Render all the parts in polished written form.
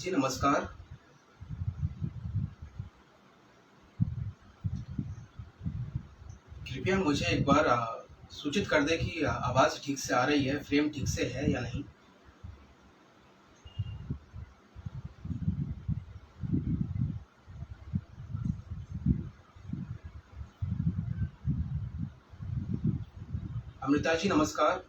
जी नमस्कार। कृपया मुझे एक बार सूचित कर दें कि आवाज़ ठीक से आ रही है, फ्रेम ठीक से है या नहीं? अमृता जी नमस्कार।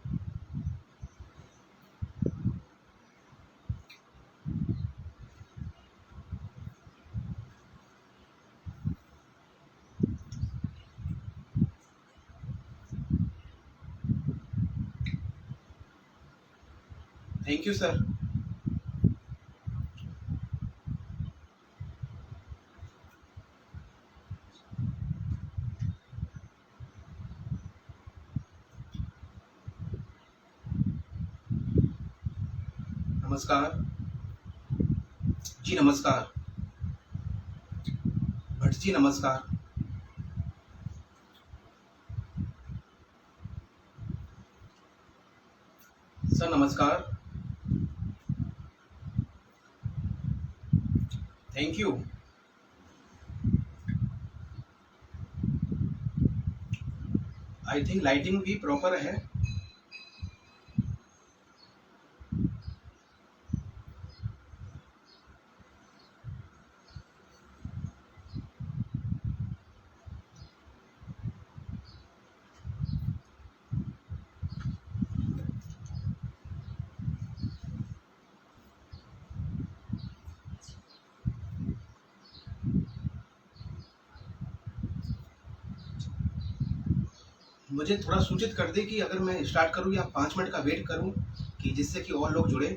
Thank you sir. नमस्कार। जी नमस्कार। भट्ट जी नमस्कार। सर नमस्कार। Thank you. I think lighting भी प्रॉपर है। मुझे थोड़ा सूचित कर दें कि अगर मैं स्टार्ट करूँ या 5 मिनट का वेट करूँ, कि जिससे कि और लोग जुड़े।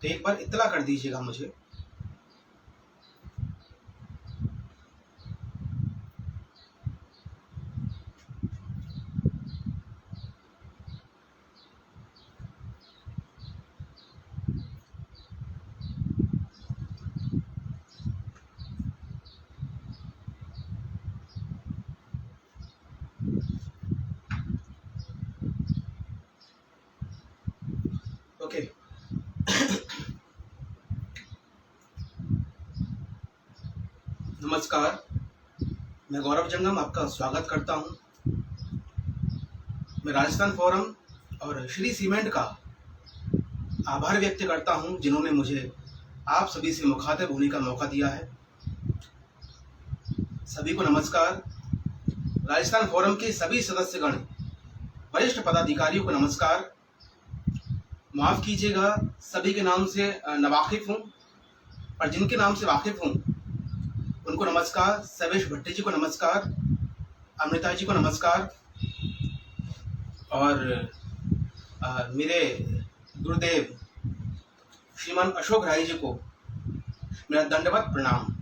तो एक बार इत्तला कर दीजिएगा मुझे। ओके। नमस्कार। मैं गौरव जंगम आपका स्वागत करता हूँ। मैं राजस्थान फोरम और श्री सीमेंट का आभार व्यक्त करता हूं, जिन्होंने मुझे आप सभी से मुखातिब होने का मौका दिया है। सभी को नमस्कार। राजस्थान फोरम के सभी सदस्यगण, वरिष्ठ पदाधिकारियों को नमस्कार। माफ कीजिएगा, सभी के नाम से नावाकिफ हूं, पर जिनके नाम से वाकिफ हूं उनको नमस्कार। सर्वेश भट्टी जी को नमस्कार, अमृता जी को नमस्कार, और मेरे गुरुदेव श्रीमान अशोक राय जी को मेरा दंडवत प्रणाम।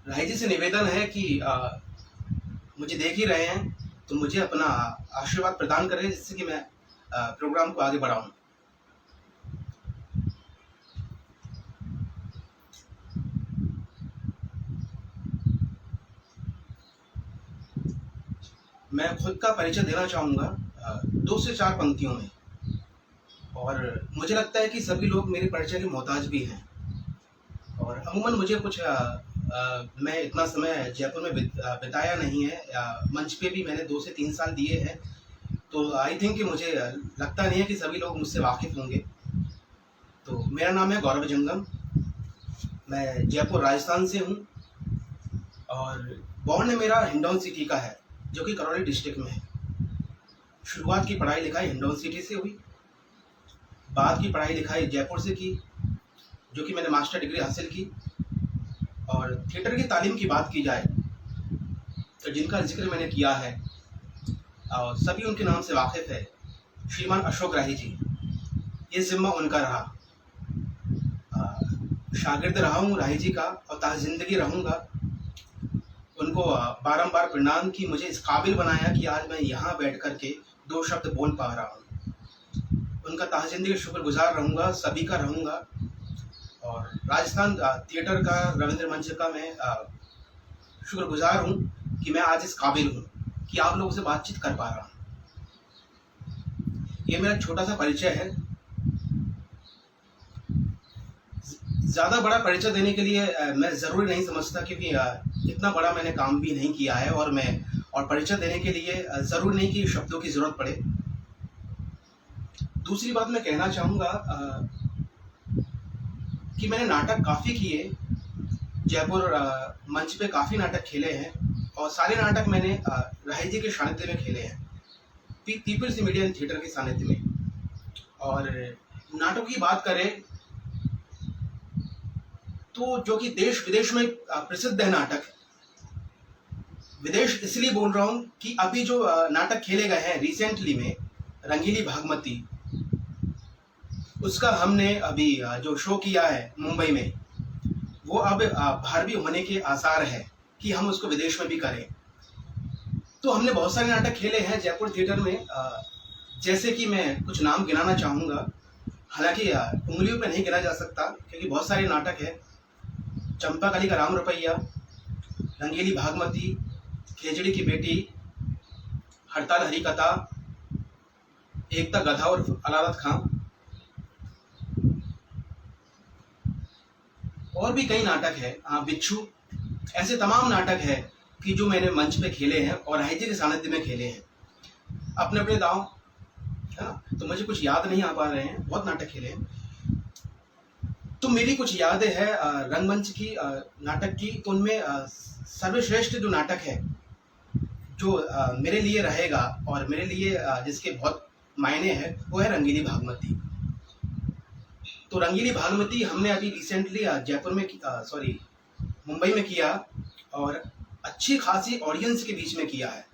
राय जी से निवेदन है कि मुझे देख ही रहे हैं तो मुझे अपना आशीर्वाद प्रदान करें, जिससे कि मैं प्रोग्राम को आगे बढ़ाऊं। मैं खुद का परिचय देना चाहूँगा 2 से 4 पंक्तियों में, और मुझे लगता है कि सभी लोग मेरे परिचय के मोहताज भी हैं। और अमूमन मुझे कुछ मैं इतना समय जयपुर में बिताया नहीं है, मंच पे भी मैंने 2 से 3 साल दिए हैं, तो आई थिंक कि मुझे लगता नहीं है कि सभी लोग मुझसे वाकिफ़ होंगे। तो मेरा नाम है गौरव जंगम, मैं जयपुर राजस्थान से हूँ, और बॉर्न मेरा हिंडौन सिटी का है, जो कि करौली डिस्ट्रिक्ट में है। शुरुआत की पढ़ाई लिखाई हिंडौन सिटी से हुई, बाद की पढ़ाई लिखाई जयपुर से की, जो कि मैंने मास्टर डिग्री हासिल की। और थिएटर की तालीम की बात की जाए तो जिनका जिक्र मैंने किया है और सभी उनके नाम से वाकिफ़ है, श्रीमान अशोक राही जी, ये जिम्मा उनका रहा। शागिर्द रहा हूँ राही जी का, और ताज़ जिंदगी रहूँगा। उनको बारंबार प्रणाम कि मुझे इस काबिल बनाया कि आज मैं यहाँ बैठ कर के 2 शब्द बोल पा रहा हूँ। उनका ताज़ जिंदगी शुक्रगुजार रहूँगा, सभी का रहूँगा। और राजस्थान थिएटर का, रविंद्र मंच का मैं शुक्रगुजार हूँ कि मैं आज इस काबिल हूँ कि आप लोगों से बातचीत कर पा रहा हूँ। ये मेरा छोटा सा परिचय है। ज़्यादा बड़ा परिचय देने के लिए मैं ज़रूरी नहीं समझता, क्योंकि इतना बड़ा मैंने काम भी नहीं किया है, और परिचय देने के लिए ज़रूरी नहीं कि शब्दों की ज़रूरत पड़े। दूसरी बात मैं कहना चाहूँगा कि मैंने नाटक काफ़ी किए, जयपुर मंच पे काफ़ी नाटक खेले हैं, और सारे नाटक मैंने राय जी के सानिध्य में खेले हैं, पीपल्स मीडियम थिएटर के सानिध्य में। और नाटकों की बात करें तो जो कि देश विदेश में प्रसिद्ध है नाटक, विदेश इसलिए बोल रहा हूँ कि अभी जो नाटक खेले गए हैं रिसेंटली में, रंगीली भागमती, उसका हमने अभी जो शो किया है मुंबई में, वो अब बाहर भी होने के आसार है कि हम उसको विदेश में भी करें। तो हमने बहुत सारे नाटक खेले हैं जयपुर थिएटर में, जैसे कि मैं कुछ नाम गिनाना चाहूँगा, हालांकि उंगलियों पे नहीं गिना जा सकता क्योंकि बहुत सारे नाटक है। चंपाकली का राम रुपैया, रंगीली भागमती, खेजड़ी की बेटी, हड़ताल हरी कथा, एकता गधा और अलादत खां, और भी कई नाटक है, बिच्छू, ऐसे तमाम नाटक है कि जो मैंने मंच पे खेले हैं और राय जी के सानिध्य में खेले हैं, अपने अपने दांव, है ना। तो मुझे कुछ याद नहीं आ पा रहे हैं, बहुत नाटक खेले हैं। तो मेरी कुछ यादें हैं रंगमंच की, नाटक की। तो उनमें सर्वश्रेष्ठ जो नाटक है, जो मेरे लिए रहेगा और मेरे लिए जिसके बहुत मायने हैं, वो है रंगीली भागमती। तो रंगीली भागमती हमने अभी रिसेंटली जयपुर में मुंबई में किया, और अच्छी खासी ऑडियंस के बीच में किया है,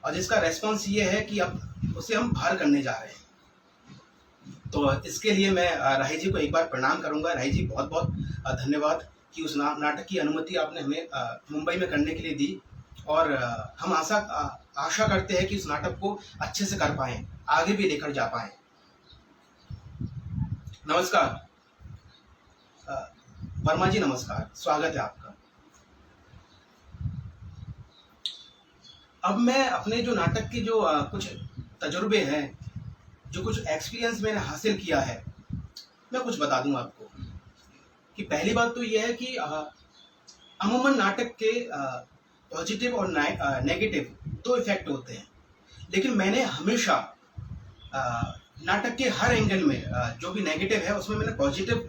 और जिसका रेस्पॉन्स ये है कि अब उसे हम बाहर करने जा रहे हैं। तो इसके लिए मैं राही जी को एक बार प्रणाम करूंगा। राही जी, बहुत बहुत धन्यवाद कि उस नाटक की अनुमति आपने हमें मुंबई में करने के लिए दी, और हम आशा करते हैं कि इस नाटक को अच्छे से कर पाएं, आगे भी लेकर जा पाएं। नमस्कार वर्मा जी, नमस्कार, स्वागत है आपका। अब मैं अपने जो नाटक की जो कुछ तजुर्बे हैं, जो कुछ एक्सपीरियंस मैंने हासिल किया है, मैं कुछ बता दूं आपको। कि पहली बात तो यह है कि अमूमन नाटक के पॉजिटिव और नेगेटिव दो इफेक्ट होते हैं, लेकिन मैंने हमेशा नाटक के हर एंगल में जो भी नेगेटिव है उसमें मैंने पॉजिटिव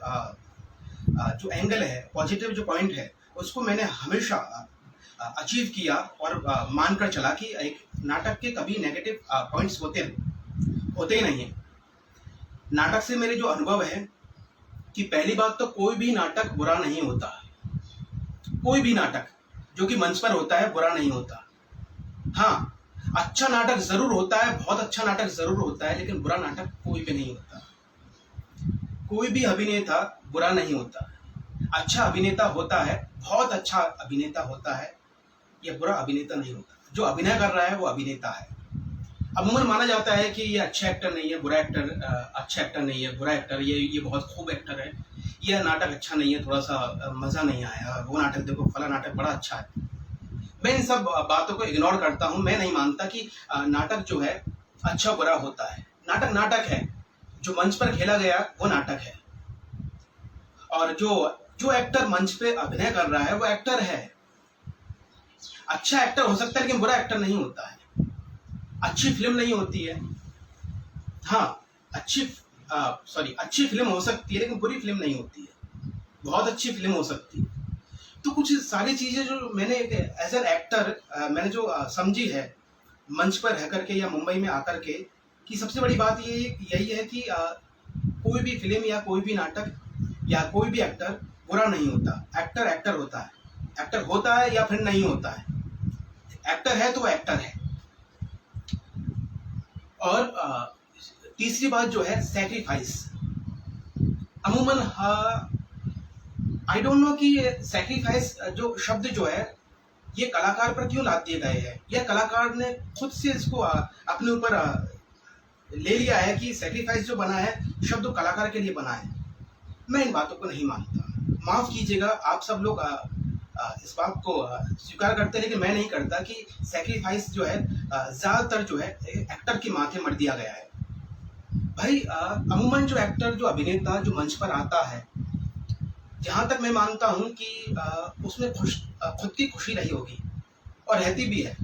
जो एंगल है, पॉजिटिव जो पॉइंट है, उसको मैंने हमेशा अचीव किया, और मानकर चला कि एक नाटक के कभी नेगेटिव पॉइंट्स होते ही नहीं है। नाटक से मेरे जो अनुभव है कि पहली बात तो कोई भी नाटक बुरा नहीं होता, कोई भी नाटक जो कि मंच पर होता है बुरा नहीं होता। हाँ, अच्छा नाटक जरूर होता है, बहुत अच्छा नाटक जरूर होता है, लेकिन बुरा नाटक कोई भी नहीं होता। कोई भी अभिनेता बुरा नहीं होता, अच्छा अभिनेता होता है, बहुत अच्छा अभिनेता होता है, यह बुरा अभिनेता नहीं होता। जो अभिनय कर रहा है वो अभिनेता है। अमूमन माना जाता है कि ये अच्छा एक्टर नहीं है, बुरा एक्टर, अच्छा एक्टर नहीं है, बुरा एक्टर, ये बहुत खूब एक्टर है, यह नाटक अच्छा नहीं है, थोड़ा सा मजा नहीं आया, वो नाटक देखो, फला नाटक बड़ा अच्छा है। मैं इन सब बातों को इग्नोर करता हूँ। मैं नहीं मानता कि नाटक जो है अच्छा बुरा होता है। नाटक नाटक है, जो मंच पर खेला गया वो नाटक है, और जो एक्टर मंच पे अभिनय कर रहा है वो एक्टर है। अच्छा एक्टर हो सकता है लेकिन बुरा एक्टर नहीं होता है। अच्छी फिल्म नहीं होती है, हाँ अच्छी फिल्म हो सकती है लेकिन बुरी फिल्म नहीं होती है, बहुत अच्छी फिल्म हो सकती है। तो कुछ सारी चीजें जो मैंने एज एन एक्टर मैंने जो समझी है मंच पर रह करके या मुंबई में आकर के, कि सबसे बड़ी बात यही है कि कोई भी फिल्म या कोई भी नाटक या कोई भी एक्टर बुरा नहीं होता। एक्टर एक्टर होता है, एक्टर होता है या फिर नहीं होता है, एक्टर है तो एक्टर है। और तीसरी बात जो है सैक्रिफाइस। अमूमन आई डोंट नो कि सैक्रिफाइस जो शब्द जो है ये कलाकार पर क्यों लाद दिए गए हैं, या कलाकार ने खुद से इसको अपने ऊपर ले लिया है कि सैक्रिफाइस जो बना है शब्द कलाकार के लिए बना है। मैं इन बातों को नहीं मानता, माफ कीजिएगा, आप सब लोग इस बात को स्वीकार करते हैं, लेकिन मैं नहीं करता कि सैक्रिफाइस जो है ज्यादातर जो है एक्टर के माथे मर दिया गया है। भाई अमूमन जो एक्टर, जो अभिनेता जो मंच पर आता है, जहाँ तक मैं मानता हूँ कि उसमें खुद की खुशी रही होगी और रहती भी है।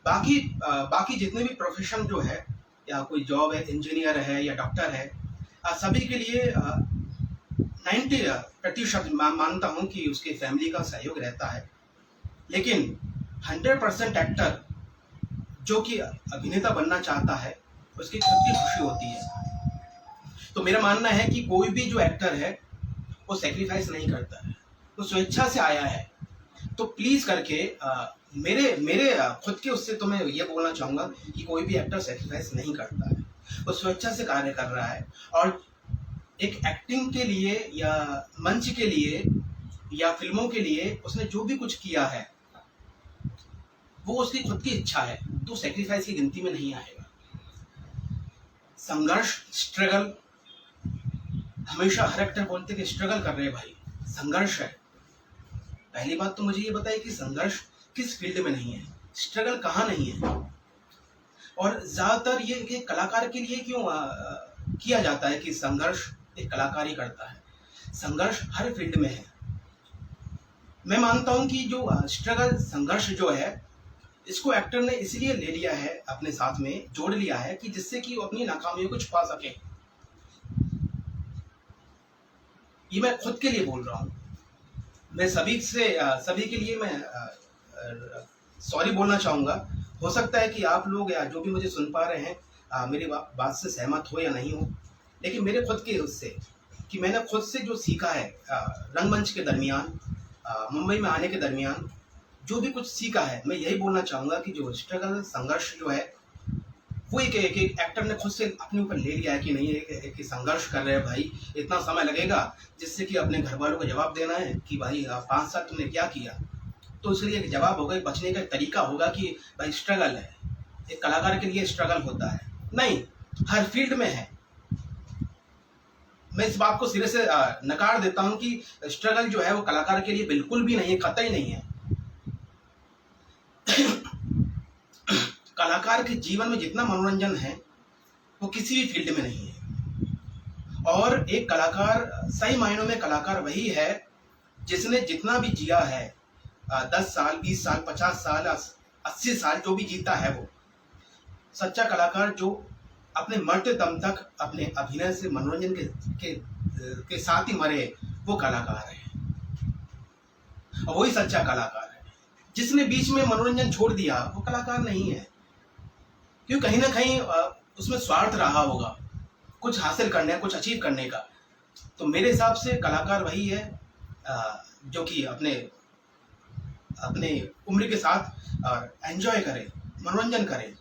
बाकी जितने भी प्रोफेशन जो है, या कोई जॉब है, इंजीनियर है या डॉक्टर है, सभी के लिए 90% मानता हूँ कि उसके फैमिली का सहयोग रहता है। लेकिन 100% एक्टर जो कि अभिनेता बनना चाहता है, उसकी खुद की खुशी होती है। तो मेरा मानना है कि कोई भी जो एक्टर है वो सेक्रीफाइस नहीं करता है, वो स्वेच्छा से आया है। तो प्लीज करके मेरे मेरे खुद के उससे तो मैं ये बोलना चाहूँगा कि कोई भी एक्टर सेक्रीफाइस नहीं करता है, वो स्वेच्छा से कार्य कर रहा है। और एक एक्टिंग के लिए या मंच के लिए या फिल्मों के लिए उसने जो भी कुछ किया है वो उसकी खुद की इच्छा है, तो सेक्रीफाइस की गिनती में नहीं आएगा। संघर्ष, स्ट्रगल, हमेशा हर एक्टर बोलते कि स्ट्रगल कर रहे हैं भाई, संघर्ष है। पहली बात तो मुझे ये बताइए कि संघर्ष किस फील्ड में नहीं है, स्ट्रगल कहाँ नहीं है। और ज्यादातर ये कलाकार के लिए क्यों किया जाता है कि संघर्ष एक कलाकार ही करता है। संघर्ष हर फील्ड में है। मैं मानता हूं कि जो स्ट्रगल, संघर्ष जो है, इसको एक्टर ने इसलिए ले लिया है, अपने साथ में जोड़ लिया है कि जिससे कि वो अपनी नाकामियों को छुपा सके। ये मैं खुद के लिए बोल रहा हूँ। मैं सभी के लिए मैं सॉरी बोलना चाहूँगा। हो सकता है कि आप लोग या जो भी मुझे सुन पा रहे हैं मेरी बात से सहमत हो या नहीं हो, लेकिन मेरे खुद के उससे कि मैंने खुद से जो सीखा है रंगमंच के दरमियान, मुंबई में आने के दरमियान जो भी कुछ सीखा है, मैं यही बोलना चाहूँगा कि जो स्ट्रगल, संघर्ष जो है वो एक एक्टर ने खुद से अपने ऊपर ले लिया है कि नहीं, एक संघर्ष कर रहे हैं भाई, इतना समय लगेगा जिससे कि अपने घर वालों को जवाब देना है कि भाई 5 साल तुमने क्या किया। तो इसलिए एक जवाब होगा, बचने का तरीका होगा कि भाई स्ट्रगल है, एक कलाकार के लिए स्ट्रगल होता है। नहीं, हर फील्ड में है। मैं इस बात को सिरे से नकार देता हूं कि स्ट्रगल जो है वो कलाकार के लिए बिल्कुल भी नहीं है, कतई नहीं है। कलाकार के जीवन में जितना मनोरंजन है वो किसी भी फील्ड में नहीं है। और एक कलाकार, सही मायनों में कलाकार वही है जिसने जितना भी जिया है, 10 साल, 20 साल, 50 साल, 80 साल जो भी जीता है, वो सच्चा कलाकार जो अपने मरते दम तक अपने अभिनय से मनोरंजन के साथ ही मरे, वो कलाकार है। और वही सच्चा कलाकार है। जिसने बीच में मनोरंजन छोड़ दिया वो कलाकार नहीं है, क्योंकि कहीं ना कहीं उसमें स्वार्थ रहा होगा, कुछ हासिल करने, कुछ अचीव करने का। तो मेरे हिसाब से कलाकार वही है जो कि अपने उम्र के साथ एंजॉय करे, मनोरंजन करे।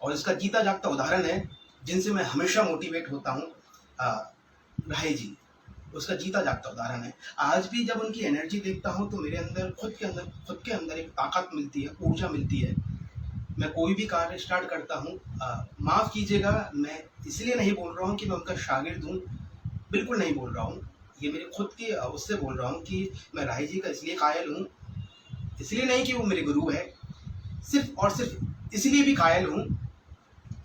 और इसका जीता जागता उदाहरण है जिनसे मैं हमेशा मोटिवेट होता हूँ, राय जी उसका जीता जागता उदाहरण है। आज भी जब उनकी एनर्जी देखता हूँ तो मेरे अंदर खुद के अंदर एक ताकत मिलती है, ऊर्जा मिलती है। मैं कोई भी कार्य स्टार्ट करता हूँ, माफ़ कीजिएगा, मैं इसलिए नहीं बोल रहा हूँ कि मैं उनका शागिर्द हूँ, बिल्कुल नहीं बोल रहा हूँ। ये मेरे खुद के उससे बोल रहा हूँ कि मैं राय जी का इसलिए कायल हूँ, इसलिए नहीं कि वो मेरे गुरु है, सिर्फ और सिर्फ इसलिए भी कायल हूँ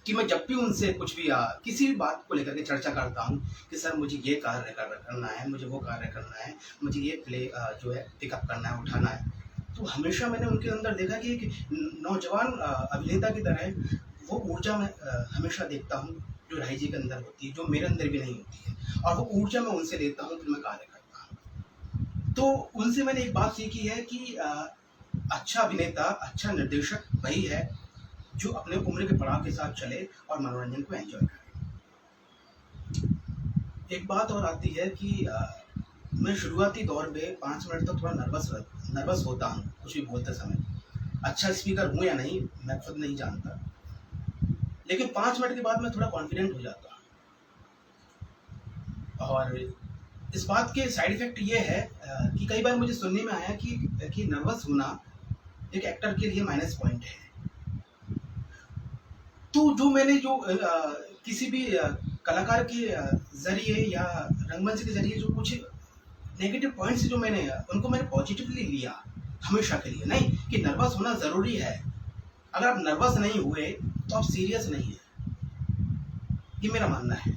कि मैं जब भी उनसे कुछ भी किसी भी बात को लेकर के चर्चा करता हूँ कि सर मुझे ये कार्य करना है, मुझे वो कार्य करना है, मुझे ये प्ले जो है पिकअप करना है, उठाना है, तो हमेशा मैंने उनके अंदर देखा कि एक नौजवान अभिनेता की तरह वो ऊर्जा मैं हमेशा देखता हूँ जो राय जी के अंदर होती है, जो मेरे अंदर भी नहीं होती है। और वो ऊर्जा मैं उनसे लेता हूँ, फिर मैं कार्य करता हूँ। तो उनसे मैंने एक बात सीखी है कि अच्छा अभिनेता, अच्छा निर्देशक वही है जो अपने उम्र के पड़ाव के साथ चले और मनोरंजन को एंजॉय करे। एक बात और आती है कि मैं शुरुआती दौर में 5 मिनट तक थोड़ा नर्वस होता हूँ कुछ भी बोलते समय। अच्छा स्पीकर हूँ या नहीं मैं खुद नहीं जानता, लेकिन 5 मिनट के बाद मैं थोड़ा कॉन्फिडेंट हो जाता हूँ। और इस बात के साइड इफेक्ट ये है कि कई बार मुझे सुनने में आया कि नर्वस होना एक एक्टर के लिए माइनस पॉइंट है। तो जो मैंने किसी भी कलाकार के जरिए या रंगमंच के जरिए जो कुछ नेगेटिव पॉइंट्स जो उनको मैंने पॉजिटिवली लिया हमेशा के लिए। नहीं कि नर्वस होना ज़रूरी है, अगर आप नर्वस नहीं हुए तो आप सीरियस नहीं है, ये मेरा मानना है।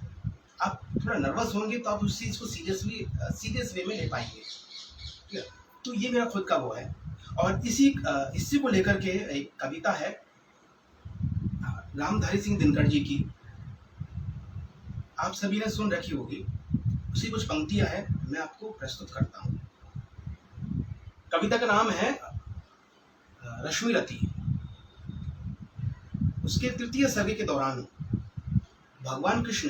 आप थोड़ा नर्वस होंगे तो आप उस चीज़ को सीरियस वे में ले पाएंगे। ठीक है, तो ये मेरा खुद का वो है। और इसी को लेकर के एक कविता है रामधारी सिंह दिनकर जी की, आप सभी ने सुन रखी होगी। उसी कुछ पंक्तियां हैं, मैं आपको प्रस्तुत करता हूँ। कविता का नाम है रश्मिरथी। उसके तृतीय सर्ग के दौरान भगवान कृष्ण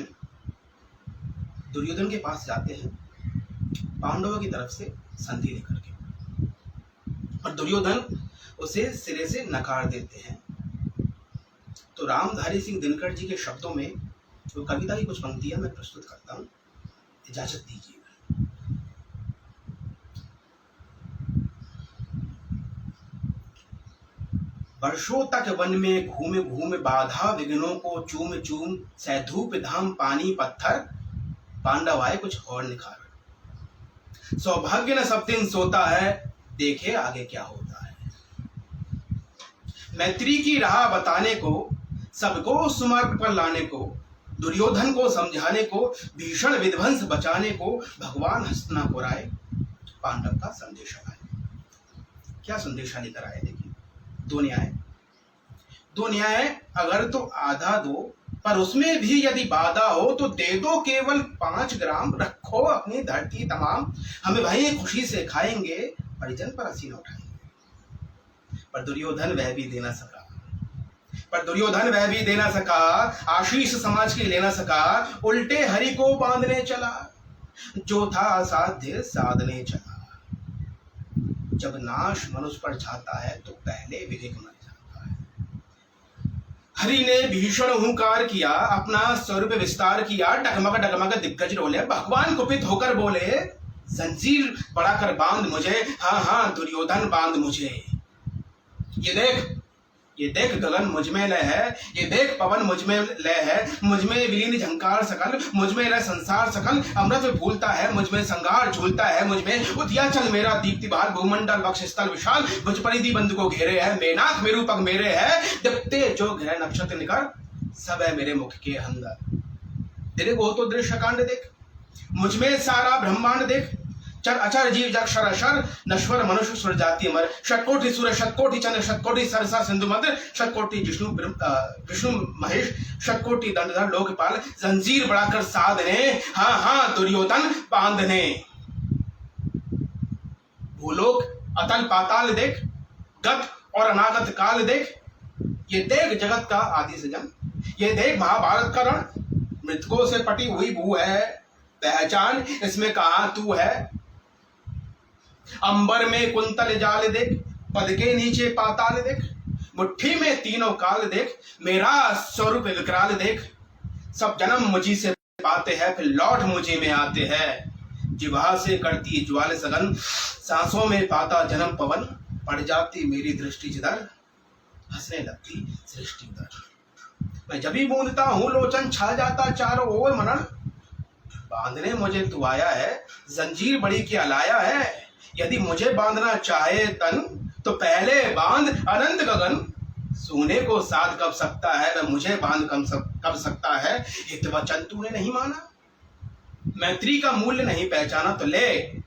दुर्योधन के पास जाते हैं पांडवों की तरफ से संधि लेकर के, और दुर्योधन उसे सिरे से नकार देते हैं। तो रामधारी सिंह दिनकर जी के शब्दों में जो कविता की कुछ पंक्तियां मैं प्रस्तुत करता हूँ, इजाजत दीजिए। वर्षों तक वन में घूमे घूमे बाधा विघ्नों को चूम चूम, सैधूप धाम पानी पत्थर पांडव आए कुछ और निखार। सौभाग्य न सब दिन सोता है, देखे आगे क्या होता है। मैत्री की राह बताने को, सबको सुमार्ग पर लाने को, दुर्योधन को समझाने को, भीषण विध्वंस बचाने को भगवान हस्तिनापुर आए, पांडव का संदेशा लाए। क्या संदेशा लेकर आए? देखिए, दो न्याय अगर तो आधा दो, पर उसमें भी यदि बाधा हो तो दे दो केवल 5 ग्राम, रखो अपनी धरती तमाम, हमें भाई खुशी से खाएंगे, परिजन पर हंसी न उठाएंगे। पर दुर्योधन वह भी दे ना सका, आशीष समाज की ले ना सका, उल्टे हरि को बांधने चला, जो था असाध्य साधने चला। जब नाश मनुष्य पर छाता है तो पहले विवेक मर जाता है। हरि ने भीषण हुंकार किया, अपना स्वरूप विस्तार किया, डगमग दिग्गज रोले, भगवान कुपित होकर बोले, जंजीर बढ़ाकर बांध मुझे, हाँ दुर्योधन बांध मुझे। ये देख गगन मुझ में लय है, ये देख पवन मुझ में लय है, मुझ में विलीन झंकार सकल, मुझ में लय संसार सकल, अमृत में भूलता है, मुझ में संगार झूलता है, मुझ में उदिया चल मेरा दीप्ति बहार, भूमंडल वक्ष स्थल विशाल, भुज परिधि बंद को घेरे है, मेनाक मेरू पग मेरे है, दिखते जो ग्रह नक्षत्र निकर, सब है मेरे मुख के अंदर। तेरे वो तो दृश्य कांड देख, मुझ में सारा ब्रह्मांड देख, चर अचर जीव जग शर अशर, नश्वर मनुष्य सुर जाति अमर, शतकोटि सूर्य शतकोटि चंद्र शतकोटि सरसा सिंधु मध्य, शतकोटि विष्णु महेश, शतकोटि दंडधर लोकपाल, जंजीर बढ़ाकर साधने, हाँ दुर्योधन बांधने। भूलोक अतल पाताल देख, गत और अनागत काल देख, ये देख जगत का आदि सृजन, ये देख महाभारत का रण, मृतकों से पटी हुई भू है, पहचान इसमें कहां तू है। अंबर में कुंतल जाल देख, पद के नीचे पाताल देख, मुट्ठी में तीनों काल देख, मेरा स्वरूप विकराल देख। सब जन्म मुझी से पाते हैं, फिर लौट मुझे में आते हैं। जिह्वा से करती ज्वाल सघन, सांसों में पाता जन्म पवन, पड़ जाती मेरी दृष्टि जिधर, हंसने लगती सृष्टि उधर। मैं जब भी मूंदता हूँ लोचन छा जाता चारों ओर मनन, बांधने मुझे तू आया है, जंजीर बड़ी क्या लाया है। यदि मुझे बांधना चाहे तन, तो पहले बांध अनंत गगन, सोने को साध कब सकता है, वह मुझे बांध कब सकता है। हित वचन तूने नहीं माना, मैत्री का मूल्य नहीं पहचाना, तो ले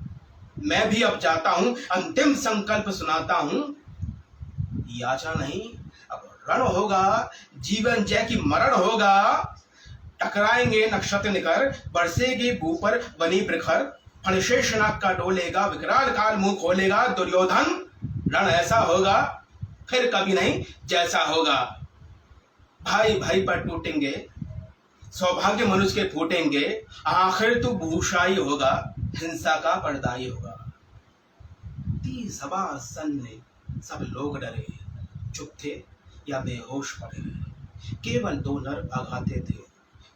मैं भी अब जाता हूं, अंतिम संकल्प सुनाता हूं। याचा नहीं अब रण होगा, जीवन जय की मरण होगा, टकराएंगे नक्षत्र निकर, बरसेगी भू पर बनी प्रखर, फणशेष नाग का डोलेगा, विकराल काल मुंह खोलेगा, दुर्योधन रण ऐसा होगा फिर कभी नहीं जैसा होगा। भाई भाई पर टूटेंगे, सौभाग्य मनुष्य के फूटेंगे, आखिर तू भूषाई होगा, हिंसा का पर्दाई होगा। ती सभा सन्ने सब लोग डरे, चुप थे या बेहोश पड़े, केवल 2 नर आघाते थे,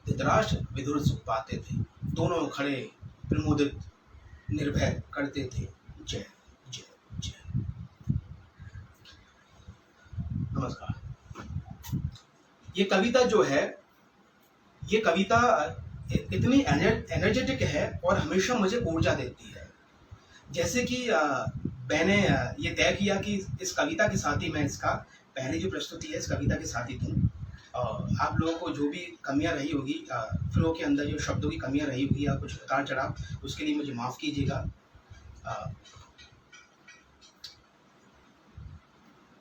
धृतराष्ट्र विदुर सुख पाते थे, दोनों खड़े प्रमुदित निर्भय करते थे, जय जय जय। नमस्कार। ये कविता जो है, ये कविता इतनी एनर्जेटिक है और हमेशा मुझे ऊर्जा देती है। जैसे कि मैंने ये तय किया कि इस कविता के साथ ही मैं इसका पहली जो प्रस्तुति है इस कविता के साथ ही दूं, आप लोगों को जो भी कमियां रही होगी, फ्लो के अंदर जो शब्दों की कमियां रही होगी या कुछ उतार चढ़ाव, उसके लिए मुझे माफ़ कीजिएगा। अ,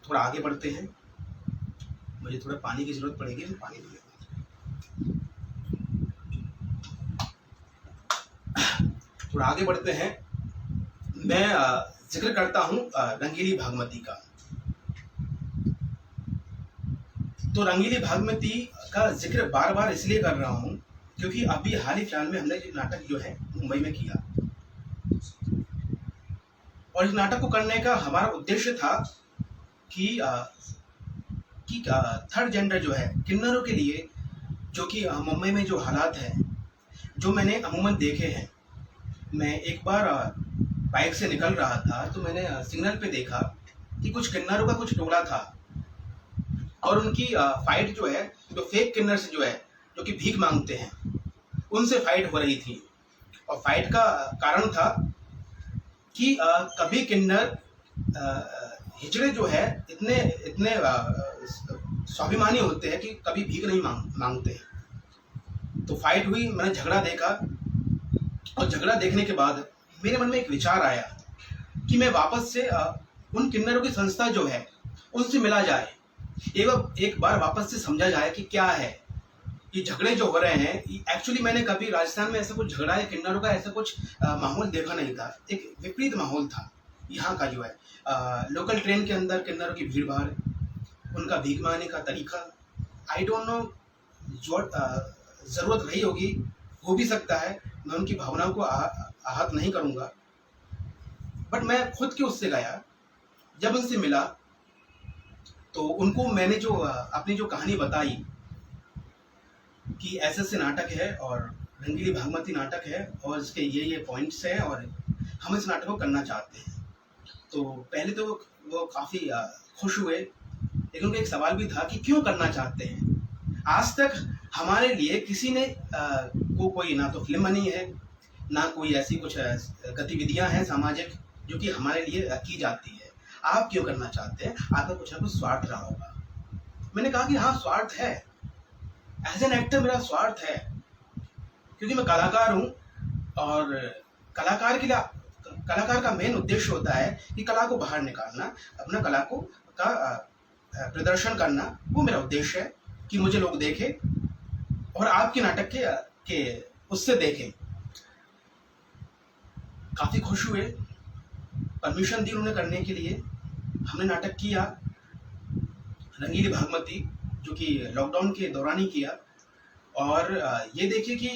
थोड़ा आगे बढ़ते हैं, मुझे थोड़ा पानी की ज़रूरत पड़ेगी, तो पानी पी लेता हूं। थोड़ा आगे बढ़ते हैं। मैं जिक्र करता हूँ रंगीली भागमती का। तो रंगीली भागमती का जिक्र बार बार इसलिए कर रहा हूँ क्योंकि अभी हाल ही फिलहाल में हमने ये नाटक जो है मुंबई में किया, और इस नाटक को करने का हमारा उद्देश्य था कि थर्ड जेंडर जो है, किन्नरों के लिए, जो कि मुंबई में जो हालात हैं, जो मैंने अमूमन देखे हैं। मैं एक बार बाइक से निकल रहा था तो मैंने सिग्नल पे देखा कि कुछ किन्नरों का कुछ टोला था, और उनकी फाइट जो है, जो फेक किन्नर से जो है, जो कि भीख मांगते हैं, उनसे फाइट हो रही थी। और फाइट का कारण था कि कभी किन्नर हिजड़े जो है इतने इतने स्वाभिमानी होते हैं कि कभी भीख नहीं मांगते हैं। तो फाइट हुई, मैंने झगड़ा देखा, और झगड़ा देखने के बाद मेरे मन में एक विचार आया कि मैं वापस से उन किन्नरों की संस्था जो है उनसे मिला जाए, एक बार वापस से समझा जाए कि क्या है ये झगड़े जो हो रहे हैं। एक्चुअली मैंने कभी राजस्थान में ऐसा कुछ झगड़ा या किन्नरों का ऐसा कुछ माहौल देखा नहीं था। एक विपरीत माहौल था यहाँ का जो है। लोकल ट्रेन के अंदर किन्नरों की भीड़ भाड़, उनका भीख मांगने का तरीका, आई डोंट नो, जो ज़रूरत रही होगी, हो भी सकता है, मैं उनकी भावनाओं को आहत नहीं करूँगा, बट मैं खुद के उससे गया। जब उनसे मिला तो उनको मैंने जो अपनी जो कहानी बताई कि ऐसे नाटक है और रंगीली भागमती नाटक है और इसके ये पॉइंट्स हैं और हम इस नाटक को करना चाहते हैं। तो पहले तो वो काफ़ी खुश हुए, लेकिन उनका एक सवाल भी था कि क्यों करना चाहते हैं। आज तक हमारे लिए किसी ने कोई ना तो फिल्म बनी है, ना कोई ऐसी कुछ गतिविधियां हैं सामाजिक जो कि हमारे लिए की जाती है। आप क्यों करना चाहते हैं? आपका कुछ ना कुछ स्वार्थ रहा होगा। मैंने कहा कि हाँ, स्वार्थ है, एज एन एक्टर मेरा स्वार्थ है, क्योंकि मैं कलाकार हूँ, और कलाकार के लिए, कलाकार का मेन उद्देश्य होता है कि कला को बाहर निकालना, अपना कला को का प्रदर्शन करना। वो मेरा उद्देश्य है कि मुझे लोग देखें और आपके नाटक के उससे देखें। काफ़ी खुश हुए, परमिशन दी उन्होंने करने के लिए। हमने नाटक किया रंगीली भागमती, जो कि लॉकडाउन के दौरान ही किया। और ये देखिए कि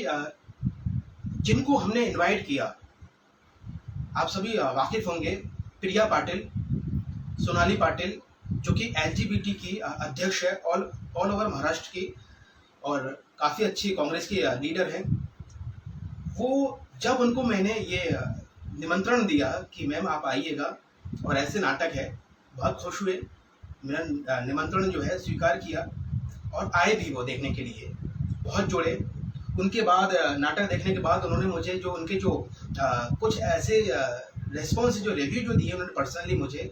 जिनको हमने इनवाइट किया, आप सभी वाकिफ होंगे, प्रिया पाटिल, सोनाली पाटिल, जो कि LGBT की अध्यक्ष है ऑल ओवर महाराष्ट्र की, और काफ़ी अच्छी कांग्रेस की लीडर हैं। वो जब उनको मैंने ये निमंत्रण दिया कि मैम आप आइएगा और ऐसे नाटक है, बहुत खुश हुए, मेरा निमंत्रण जो है स्वीकार किया और आए भी वो देखने के लिए, बहुत जुड़े। उनके बाद नाटक देखने के बाद उन्होंने मुझे जो उनके जो कुछ ऐसे रेस्पॉन्स, जो रिव्यू जो दिए उन्होंने पर्सनली मुझे,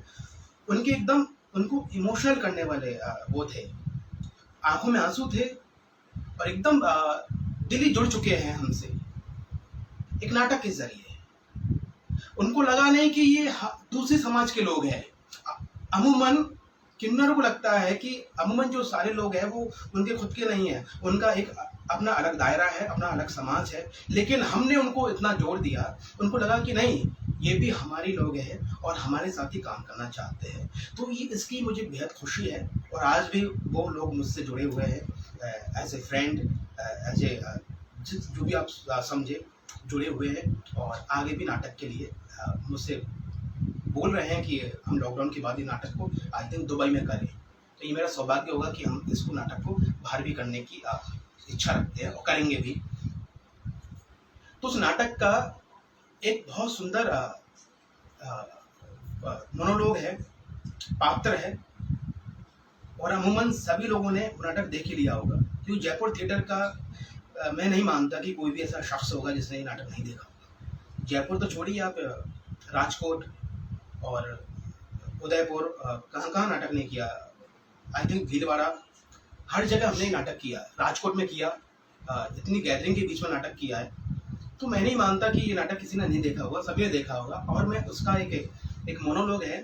उनके एकदम उनको इमोशनल करने वाले वो थे, आंखों में आंसू थे, और एकदम दिल ही जुड़ चुके हैं हमसे एक नाटक के जरिए। उनको लगा नहीं कि ये दूसरे समाज के लोग हैं। अमूमन किन्नरों को लगता है कि अमूमन जो सारे लोग हैं वो उनके खुद के नहीं हैं, उनका एक अपना अलग दायरा है, अपना अलग समाज है। लेकिन हमने उनको इतना जोड़ दिया, उनको लगा कि नहीं, ये भी हमारे लोग हैं और हमारे साथ ही काम करना चाहते हैं। तो ये इसकी मुझे बेहद खुशी है, और आज भी वो लोग मुझसे जुड़े हुए हैं, as a friend, as a जो भी आप समझे, जुड़े हुए हैं, और आगे भी नाटक के लिए मुझसे बोल रहे हैं कि हम लॉकडाउन के बाद ही नाटक को आई थिंक दुबई में करें। तो ये मेरा सौभाग्य होगा कि हम इसको नाटक को बाहर भी करने की इच्छा रखते हैं और करेंगे भी। तो उस नाटक का एक बहुत सुंदर मोनोलॉग है, पात्र है, और अमूमन सभी लोगों ने वो नाटक देख ही लिया होगा, क्योंकि जयपुर थिएटर का मैं नहीं मानता कि कोई भी ऐसा शख्स होगा जिसने ये नाटक नहीं देखा। जयपुर तो छोड़िए, आप राजकोट और उदयपुर, कहाँ कहाँ नाटक नहीं किया। आई थिंक भीलवाड़ा, हर जगह हमने नाटक किया, राजकोट में किया, इतनी गैदरिंग के बीच में नाटक किया है। तो मैं नहीं मानता कि ये नाटक किसी ने नहीं देखा होगा, सभी ने देखा होगा। और मैं उसका एक मोनोलॉग है,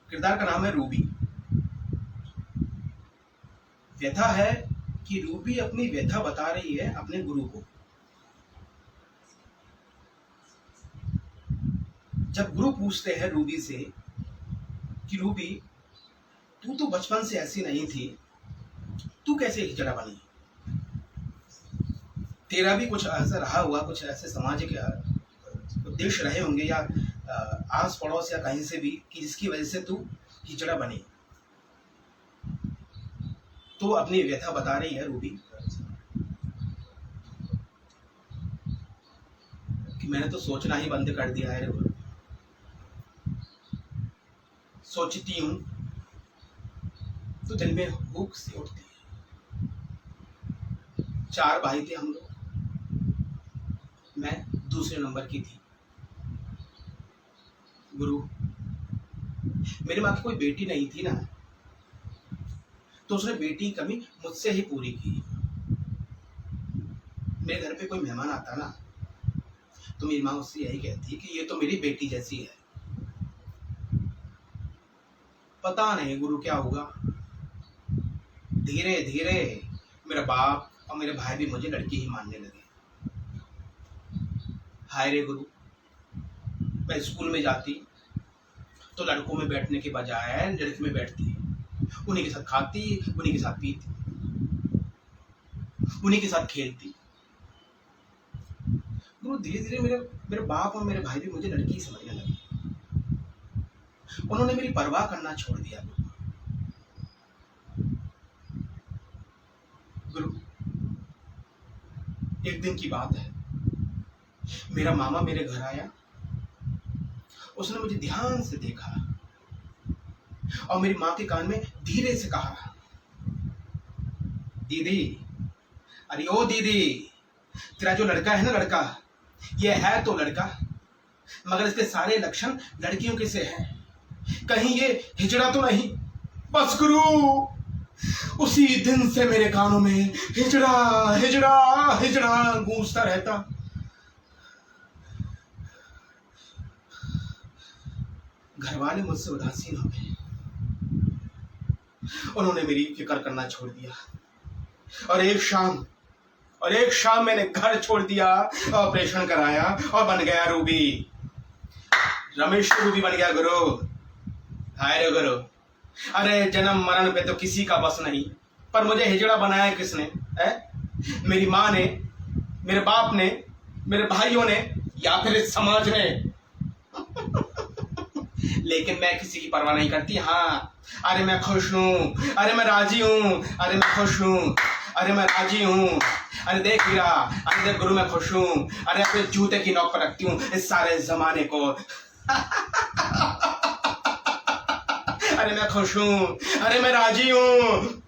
किरदार का नाम है रूबी। व्यथा है कि रूबी अपनी व्यथा बता रही है अपने गुरु को। जब गुरु पूछते हैं रूबी से कि रूबी, तू तो बचपन से ऐसी नहीं थी, तू कैसे हिजड़ा बनी? तेरा भी कुछ ऐसा रहा होगा, कुछ ऐसे सामाजिक उद्देश्य रहे होंगे या आस पड़ोस या कहीं से भी, कि जिसकी वजह से तू हिजड़ा बनी। तो अपनी व्यथा बता रही है रूबी कि मैंने तो सोचना ही बंद कर दिया है। सोचती हूँ तो दिल में हुक सी उठती है। 4 भाई थे हम लोग, मैं दूसरे नंबर की थी। गुरु, मेरी माँ की कोई बेटी नहीं थी ना, तो उसने बेटी की कमी मुझसे ही पूरी की। मेरे घर पे कोई मेहमान आता ना, तो मेरी माँ उससे यही कहती है कि ये तो मेरी बेटी जैसी है। पता नहीं गुरु क्या होगा, धीरे धीरे मेरा बाप और मेरे भाई भी मुझे लड़की ही मानने लगे। हाय रे गुरु, मैं स्कूल में जाती तो लड़कों में बैठने के बजाय लड़की में बैठती, उन्हीं के साथ खाती, उन्हीं के साथ पीती, उन्हीं के साथ खेलती। गुरु, धीरे धीरे मेरे बाप और मेरे भाई भी मुझे लड़की ही समझने लगे। उन्होंने मेरी परवाह करना छोड़ दिया। गुरु, एक दिन की बात है, मेरा मामा मेरे घर आया। उसने मुझे ध्यान से देखा और मेरी माँ के कान में धीरे से कहा, दीदी, अरे ओ दीदी, तेरा जो लड़का है ना, लड़का ये है तो लड़का, मगर इसके सारे लक्षण लड़कियों के से हैं। कहीं ये हिजड़ा तो नहीं? बस गुरु, उसी दिन से मेरे कानों में हिजड़ा हिजड़ा हिजड़ा गूंजता रहता। घर वाले मुझसे उदासीन हो गए, उन्होंने मेरी फिक्र करना छोड़ दिया। और एक शाम मैंने घर छोड़ दिया, ऑपरेशन कराया और बन गया रूबी। रमेश रूबी बन गया गुरु। हाय रे गुरु, अरे जन्म मरण पे तो किसी का बस नहीं, पर मुझे हिजड़ा बनाया किसने है? मेरी माँ ने, मेरे बाप ने, मेरे भाइयों ने, या फिर इस समाज ने। लेकिन मैं किसी की परवाह नहीं करती। हाँ, अरे मैं खुश हूँ, अरे मैं राजी हूँ, अरे मैं खुश हूँ, अरे मैं राजी हूँ। अरे देख वीरा, अरे देख गुरु, मैं खुश हूँ। अरे अपने जूते की नोक पर रखती हूँ इस सारे जमाने को। अरे मैं खुश हूँ, अरे मैं राजी हूँ।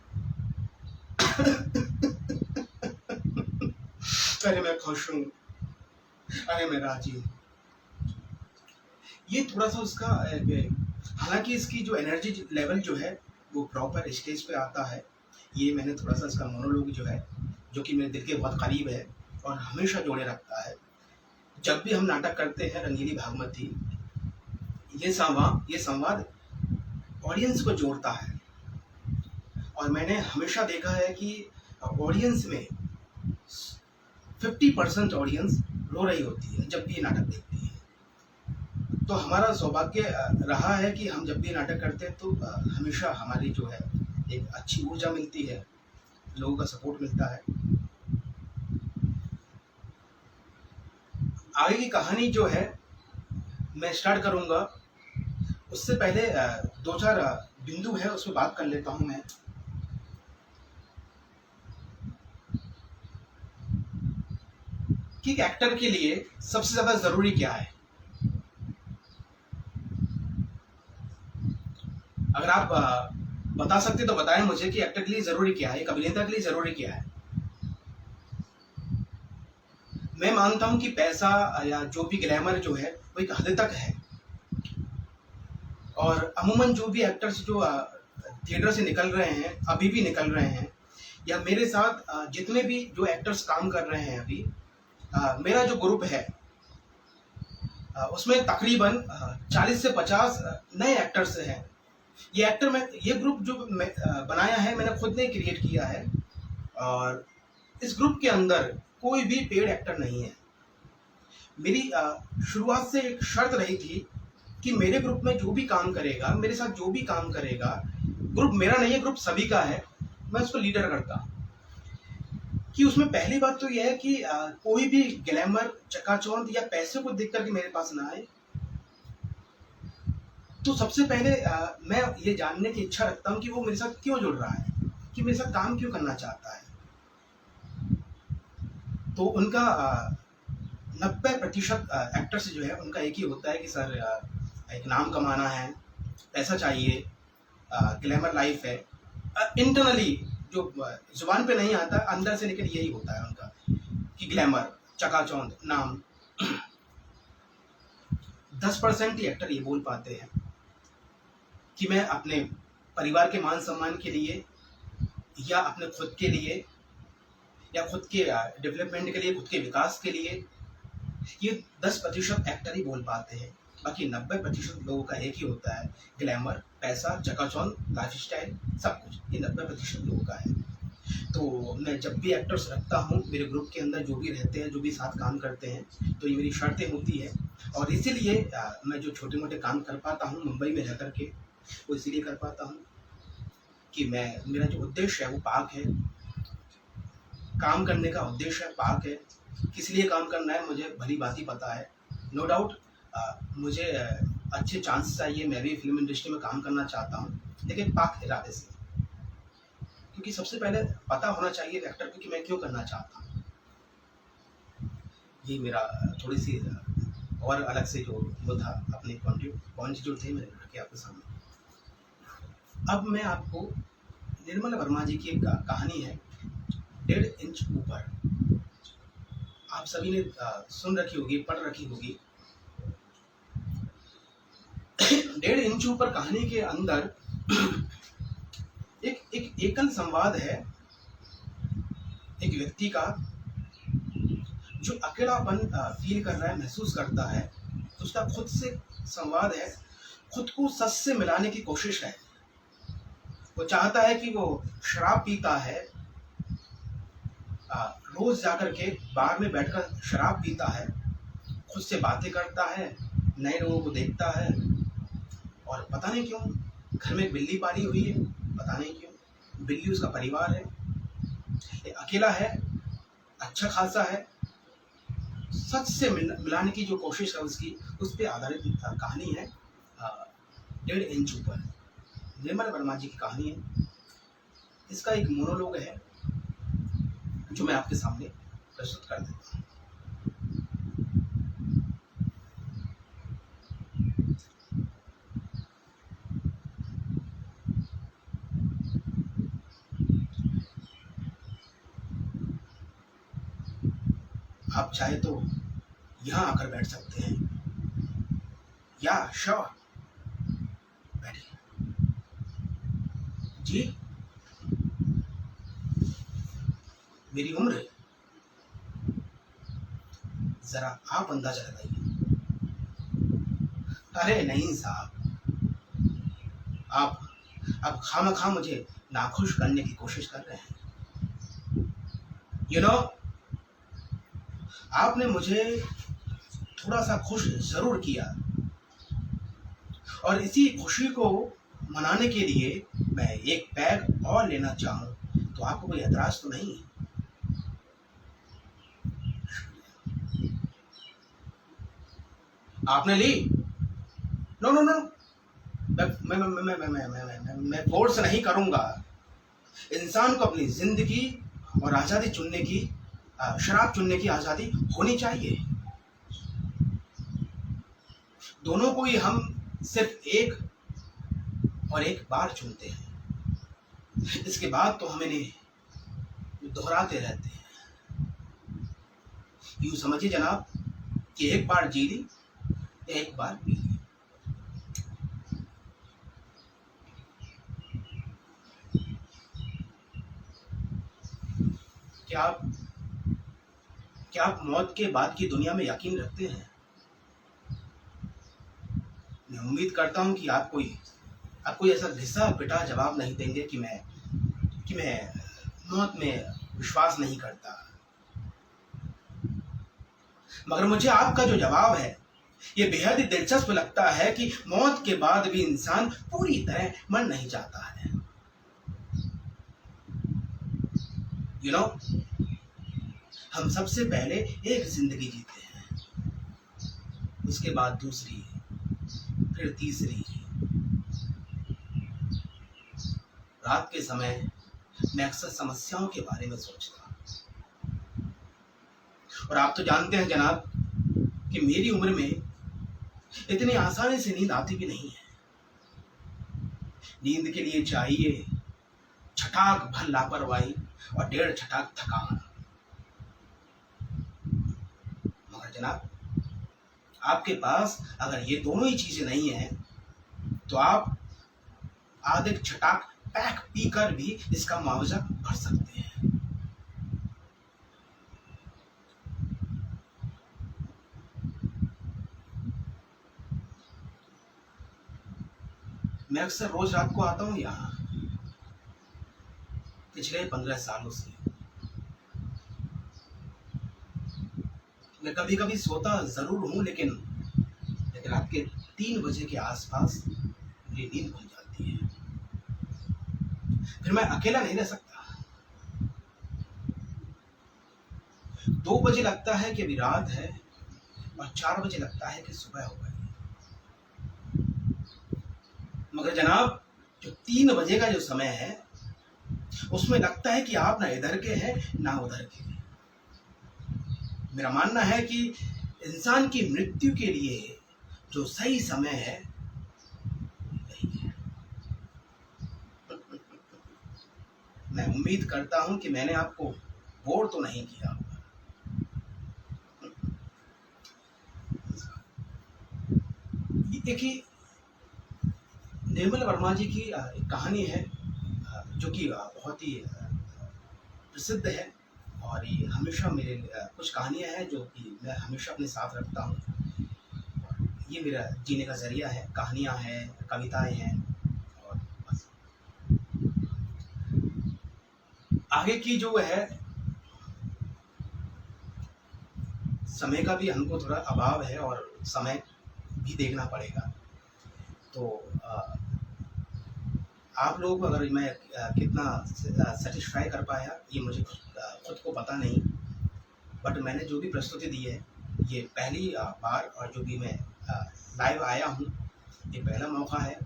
अरे मैं खुश हूँ, अरे मैं राजी हूँ। ये थोड़ा सा उसका, हालांकि इसकी जो एनर्जी लेवल जो है वो प्रॉपर स्टेज पे आता है। ये मैंने थोड़ा सा इसका मोनोलॉग जो है, जो कि मेरे दिल के बहुत करीब है और हमेशा जोड़े रखता है। जब भी हम नाटक करते हैं रंगीली भागमती, ये संवाद ऑडियंस को जोड़ता है। और मैंने हमेशा देखा है कि ऑडियंस में 50% ऑडियंस रो रही होती है जब भी ये नाटक देखती है। तो हमारा सौभाग्य रहा है कि हम जब भी नाटक करते हैं तो हमेशा हमारी जो है एक अच्छी ऊर्जा मिलती है, लोगों का सपोर्ट मिलता है। आगे की कहानी जो है मैं स्टार्ट करूंगा, उससे पहले 2-4 बिंदु है, उसमें बात कर लेता हूं मैं। कि एक एक्टर के लिए सबसे ज्यादा जरूरी क्या है? अगर आप बता सकते तो बताएं मुझे कि एक्टर के लिए जरूरी क्या है, एक अभिनेता के लिए जरूरी क्या है। मैं मानता हूं कि पैसा या जो भी ग्लैमर जो है वो एक हद तक है। और अमूमन जो भी एक्टर्स जो थिएटर से निकल रहे हैं, अभी भी निकल रहे हैं, या मेरे साथ जितने भी जो एक्टर्स काम कर रहे हैं अभी, मेरा जो ग्रुप है उसमें तकरीबन 40 से 50 नए एक्टर्स हैं। ये ग्रुप जो मैं बनाया है, मैंने खुद ने क्रिएट किया है, और इस ग्रुप के अंदर कोई भी पेड एक्टर नहीं है। मेरी शुरुआत से एक शर्त रही थी कि मेरे ग्रुप में जो भी काम करेगा, मेरे साथ जो भी काम करेगा, ग्रुप मेरा नहीं है, ग्रुप सभी का है, मैं उसको लीडर करता। कि उसमें पहली बात तो यह है कि कोई भी ग्लैमर, चकाचौंध या पैसे को देख करके मेरे पास ना आए। तो सबसे पहले मैं ये जानने की इच्छा रखता हूँ कि वो मेरे साथ क्यों जुड़ रहा है, कि मेरे साथ काम क्यों करना चाहता है। तो उनका 90% एक्टर्स जो है उनका एक ही होता है कि सर एक नाम कमाना है, पैसा चाहिए, ग्लैमर लाइफ है। इंटरनली जो जुबान पे नहीं आता, अंदर से लेकर यही होता है उनका कि ग्लैमर, चकाचौंध, नाम। 10% ही एक्टर ये बोल पाते हैं कि मैं अपने परिवार के मान सम्मान के लिए, या अपने खुद के लिए, या खुद के डेवलपमेंट के लिए, खुद के विकास के लिए, ये 10% एक्टर ही बोल पाते हैं। बाकी 90% लोगों का एक ही होता है, ग्लैमर, पैसा, चकाचौंध, लाइफ स्टाइल, सब कुछ। ये 90% लोगों का है। तो मैं जब भी एक्टर्स रखता हूँ मेरे ग्रुप के अंदर, जो भी रहते हैं, जो भी साथ काम करते हैं, तो ये मेरी शर्तें होती है। और इसीलिए मैं जो छोटे मोटे काम कर पाता हूँ मुंबई में रह करके, वो इसीलिए कर पाता हूँ कि मेरा जो उद्देश्य है वो पाक है। काम करने का उद्देश्य है, पाक है। किस लिए काम करना है मुझे भली बात ही पता है। नो डाउट मुझे अच्छे चांस चाहिए, मैं भी फिल्म इंडस्ट्री में काम करना चाहता हूँ, लेकिन पाक इरादे से। क्योंकि सबसे पहले पता होना चाहिए एक्टर को कि मैं क्यों करना चाहता हूँ। ये मेरा थोड़ी सी और अलग से जो वो था, अपने पॉइंट जो थे मैंने रखे आपके सामने। अब मैं आपको निर्मल वर्मा जी की एक कहानी है, 1.5 इंच ऊपर। आप सभी ने सुन रखी होगी, पढ़ रखी होगी। 1.5 इंच ऊपर कहानी के अंदर एक एकल संवाद है एक व्यक्ति का जो अकेलापन फील कर रहा है, महसूस करता है। उसका खुद से संवाद है, खुद को सच से मिलाने की कोशिश है। वो चाहता है कि वो शराब पीता है, रोज जाकर के बार में बैठकर शराब पीता है, खुद से बातें करता है, नए लोगों को देखता है, और पता नहीं क्यों घर में बिल्ली पाली हुई है, पता नहीं क्यों बिल्ली उसका परिवार है, ये अकेला है, अच्छा खासा है। सच से मिलाने की जो कोशिश है उसकी, उस पर आधारित कहानी है 1.5 इंच ऊपर। निर्मल वर्मा जी की कहानी है। इसका एक मोनोलॉग है जो मैं आपके सामने प्रस्तुत कर देता हूँ। आप चाहे तो यहाँ आकर बैठ सकते हैं, या श्योर बैठिए। जी, मेरी उम्र जरा आप अंदाजा लगाइए। अरे नहीं साहब, आप खामखा मुझे नाखुश करने की कोशिश कर रहे हैं। यू नो, आपने मुझे थोड़ा सा खुश जरूर किया, और इसी खुशी को मनाने के लिए मैं एक पैग और लेना चाहूं तो आपको कोई एतराज तो नहीं? आपने ली? नो नो नो, मैं फोर्स नहीं करूंगा। इंसान को अपनी जिंदगी और आज़ादी चुनने की, शराब चुनने की आज़ादी होनी चाहिए। दोनों को ही हम सिर्फ एक और एक बार चुनते हैं, इसके बाद तो हमें नहीं, दोहराते रहते हैं। यूं समझिए जनाब कि एक बार जी ली, एक बार पी ली। क्या आप क्या आप मौत के बाद की दुनिया में यकीन रखते हैं? मैं उम्मीद करता हूँ कि आप कोई ऐसा घिसा पिटा जवाब नहीं देंगे कि मैं मौत में विश्वास नहीं करता। मगर मुझे आपका जो जवाब है ये बेहद ही दिलचस्प लगता है कि मौत के बाद भी इंसान पूरी तरह मर नहीं जाता है। यू नो, हम सबसे पहले एक जिंदगी जीते हैं, उसके बाद दूसरी, फिर तीसरी। रात के समय मैं अक्सर समस्याओं के बारे में सोचता हूँ। और आप तो जानते हैं जनाब कि मेरी उम्र में इतनी आसानी से नींद आती भी नहीं है। नींद के लिए चाहिए छटाक भर लापरवाही और 1.5 छटाक थकान। मगर जनाब, आपके पास अगर ये दोनों ही चीजें नहीं है तो आप आधे छटाक पैक पीकर भी इसका मुआवजा भर सकते हैं। मैं अक्सर रोज रात को आता हूँ यहाँ, पिछले 15 सालों से। मैं कभी कभी सोता जरूर हूँ, लेकिन रात के 3 बजे के आसपास मेरी नींद खुल जाती है। फिर मैं अकेला नहीं रह सकता। 2 बजे लगता है कि अभी रात है और 4 बजे लगता है कि सुबह हो गई। मगर जनाब, जो 3 बजे का जो समय है उसमें लगता है कि आप ना इधर के हैं ना उधर के। मेरा मानना है कि इंसान की मृत्यु के लिए जो सही समय है वही है। मैं उम्मीद करता हूं कि मैंने आपको बोर तो नहीं किया होगा। देखिए, निर्मल वर्मा जी की एक कहानी है जो कि बहुत ही प्रसिद्ध है। और ये हमेशा मेरे कुछ कहानियां हैं जो कि मैं हमेशा अपने साथ रखता हूँ। ये मेरा जीने का जरिया है। कहानियां हैं, कविताएं हैं, और बस। आगे की जो है, समय का भी हमको थोड़ा अभाव है और समय भी देखना पड़ेगा। तो आप लोग अगर मैं कितना सेटिस्फाई कर पाया ये मुझे खुद को पता नहीं। बट मैंने जो भी प्रस्तुति दी है ये पहली बार, और जो भी मैं लाइव आया हूँ ये पहला मौका है।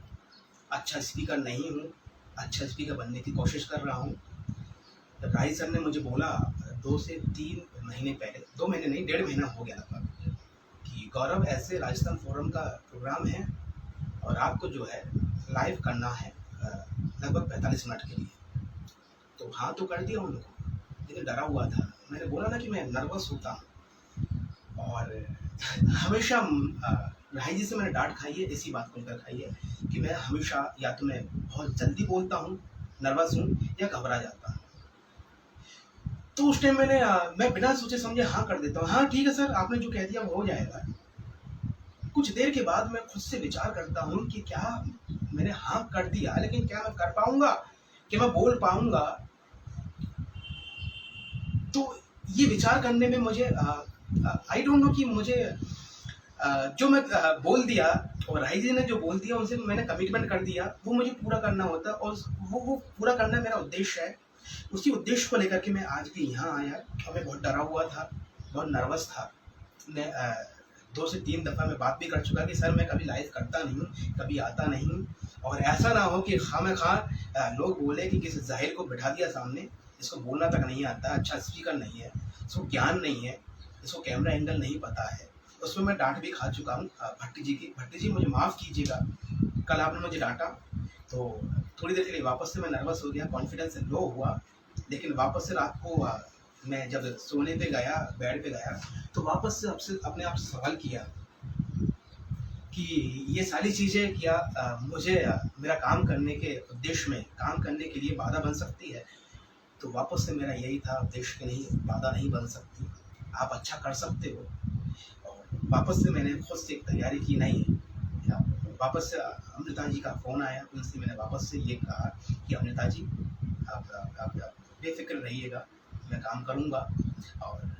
अच्छा स्पीकर नहीं हूँ, अच्छा स्पीकर बनने की कोशिश कर रहा हूँ। जब राही सर ने मुझे बोला 2 से 3 महीने पहले, 2 महीने नहीं, 1.5 महीना हो गया लगभग, कि गौरव ऐसे राजस्थान फोरम का प्रोग्राम है और आपको जो है लाइव करना है लगभग 45 मिनट के लिए। तो हाँ तो कर दिया उनको, लेकिन डरा हुआ था। मैंने बोला ना कि मैं नर्वस होता हूँ। और हमेशा राही जी से मैंने डांट खाई है, इसी बात को लेकर खाई है कि मैं हमेशा या तो मैं बहुत जल्दी बोलता हूँ, नर्वस हूँ, या घबरा जाता हूँ। तो उस टाइम मैं बिना सोचे समझे हाँ कर देता हूँ। हाँ ठीक है सर, आपने जो कह दिया वो हो जाएगा। कुछ देर के बाद मैं खुद से विचार करता हूँ कि क्या मैंने हाँ कर दिया, लेकिन क्या मैं कर पाऊंगा, क्या मैं बोल पाऊंगा। तो ये विचार करने में मुझे आई डोंट नो कि मुझे जो मैं बोल दिया और राही जी ने जो बोल दिया उनसे मैंने कमिटमेंट कर दिया, वो मुझे पूरा करना होता। और वो पूरा करना मेरा उद्देश्य है। उसी उद्देश्य को लेकर के मैं आज भी यहाँ आया। और मैं बहुत डरा हुआ था, बहुत नर्वस था। मैं 2 से 3 दफ़ा मैं बात भी कर चुका कि सर मैं कभी लाइव करता नहीं हूँ, कभी आता नहीं हूँ, और ऐसा ना हो कि खामखा लोग बोले कि किसी जाहिर को बैठा दिया सामने, इसको बोलना तक नहीं आता, अच्छा स्पीकर नहीं है, इसको ज्ञान नहीं है, इसको कैमरा एंगल नहीं पता है। उसमें मैं डांट भी खा चुका हूँ भट्टी जी की। भट्टी जी मुझे माफ़ कीजिएगा, कल आपने मुझे डांटा तो थोड़ी देर के लिए वापस से मैं नर्वस हो गया, कॉन्फिडेंस लो हुआ। लेकिन वापस से रात को मैं जब सोने पे गया, बेड पे गया, तो वापस से आपसे अपने आप से सवाल किया कि ये सारी चीज़ें क्या मुझे मेरा काम करने के उद्देश्य में, काम करने के लिए बाधा बन सकती है। तो वापस से मेरा यही था उद्देश्य कि नहीं, बाधा नहीं बन सकती, आप अच्छा कर सकते हो। और वापस से मैंने खुद से एक तैयारी की, नहीं या वापस से अमृता जी का फ़ोन आया, उनसे मैंने वापस से ये कहा कि अमृता जी आप बेफ़िक्र रहिएगा, मैं काम करूँगा। और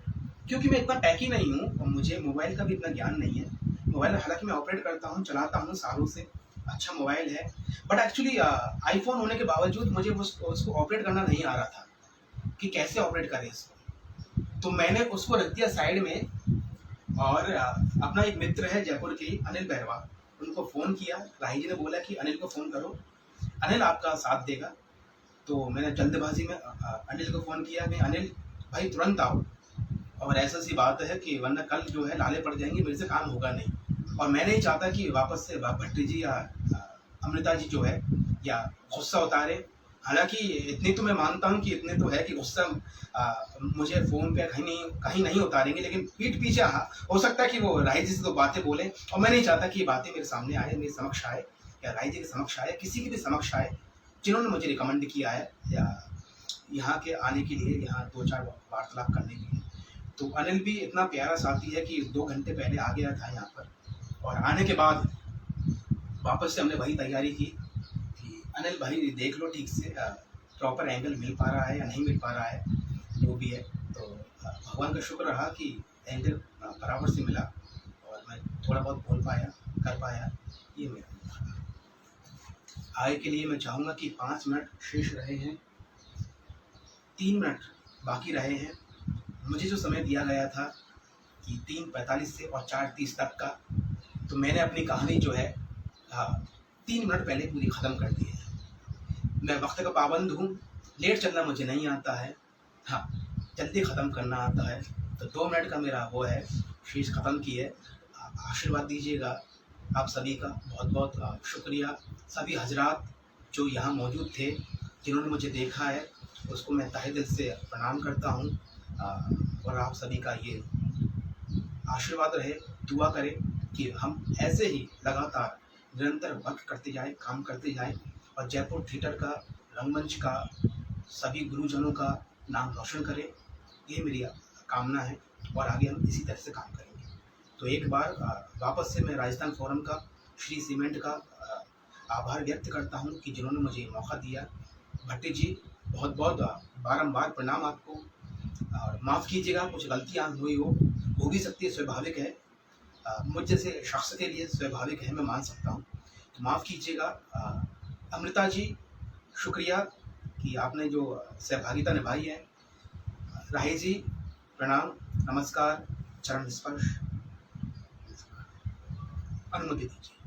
क्योंकि मैं इतना टेकी नहीं हूँ और मुझे मोबाइल का भी इतना ज्ञान नहीं है। मोबाइल हालाँकि मैं ऑपरेट करता हूँ, चलाता हूँ सालों से, अच्छा मोबाइल है, बट एक्चुअली आईफ़ोन होने के बावजूद मुझे उसको ऑपरेट करना नहीं आ रहा था कि कैसे ऑपरेट करें इसको। तो मैंने उसको रख दिया साइड में और अपना एक मित्र है जयपुर के, अनिल बहरवा, उनको फ़ोन किया। राही जी ने बोला कि अनिल को फ़ोन करो, अनिल आपका साथ देगा। तो मैंने जल्दबाजी में अनिल को फ़ोन किया कि अनिल भाई तुरंत आओ, और ऐसा सी बात है कि वरना कल जो है लाले पड़ जाएंगे, मेरे से काम होगा नहीं। और मैं नहीं चाहता कि वापस से भट्टी जी या अमृता जी जो है या गुस्सा उतारे। हालांकि इतनी तो मैं मानता हूँ कि इतने तो है कि गुस्सा मुझे फ़ोन पे कहीं नहीं उतारेंगे, लेकिन पीठ पीछे हो सकता है कि वो राही जी से तो बातें बोले, और मैं नहीं चाहता कि ये बातें मेरे सामने आए, मेरे समक्ष आए या राही जी के समक्ष आए, किसी के भी समक्ष आए जिन्होंने मुझे रिकमेंड किया है या यहाँ के आने के लिए, यहाँ 2-4 वार्तालाप करने के लिए। तो अनिल भी इतना प्यारा साथी है कि 2 घंटे पहले आ गया था यहाँ पर, और आने के बाद वापस से हमने वही तैयारी की कि अनिल भाई देख लो ठीक से प्रॉपर एंगल मिल पा रहा है या नहीं मिल पा रहा है, जो भी है। तो भगवान का शुक्र रहा कि एंगल बराबर से मिला और मैं थोड़ा बहुत बोल पाया, कर पाया। ये मेरा आगे के लिए मैं चाहूँगा कि 5 मिनट शेष रहे हैं, 3 मिनट बाकी रहे हैं। मुझे जो समय दिया गया था कि 3:45 से और 4:30 तक का, तो मैंने अपनी कहानी जो है 3 मिनट पहले पूरी ख़त्म कर दी है। मैं वक्त का पाबंद हूँ, लेट चलना मुझे नहीं आता है, हाँ जल्दी ख़त्म करना आता है। तो 2 मिनट का मेरा वो है, शीश ख़त्म की है। आशीर्वाद दीजिएगा आप सभी का, बहुत बहुत शुक्रिया। सभी हजरात जो यहाँ मौजूद थे, जिन्होंने मुझे देखा है, उसको मैं तहे दिल से प्रणाम करता हूँ। और आप सभी का ये आशीर्वाद रहे, दुआ करें कि हम ऐसे ही लगातार निरंतर वर्क करते जाएं, काम करते जाएं, और जयपुर थिएटर का, रंगमंच का, सभी गुरुजनों का नाम रोशन करें। ये मेरी कामना है और आगे हम इसी तरह से काम करेंगे। तो एक बार वापस से मैं राजस्थान फोरम का, श्री सीमेंट का आभार व्यक्त करता हूँ कि जिन्होंने मुझे मौका दिया। भट्टी जी बहुत बहुत बारंबार प्रणाम आपको, और माफ़ कीजिएगा कुछ गलतियाँ हुई हो भी सकती है, स्वाभाविक है, मुझ जैसे शख्स के लिए स्वाभाविक है, मैं मान सकता हूँ, तो माफ़ कीजिएगा। अमृता जी शुक्रिया कि आपने जो सहभागिता निभाई है। राही जी प्रणाम, नमस्कार, चरण स्पर्श, अनुमति दीजिए।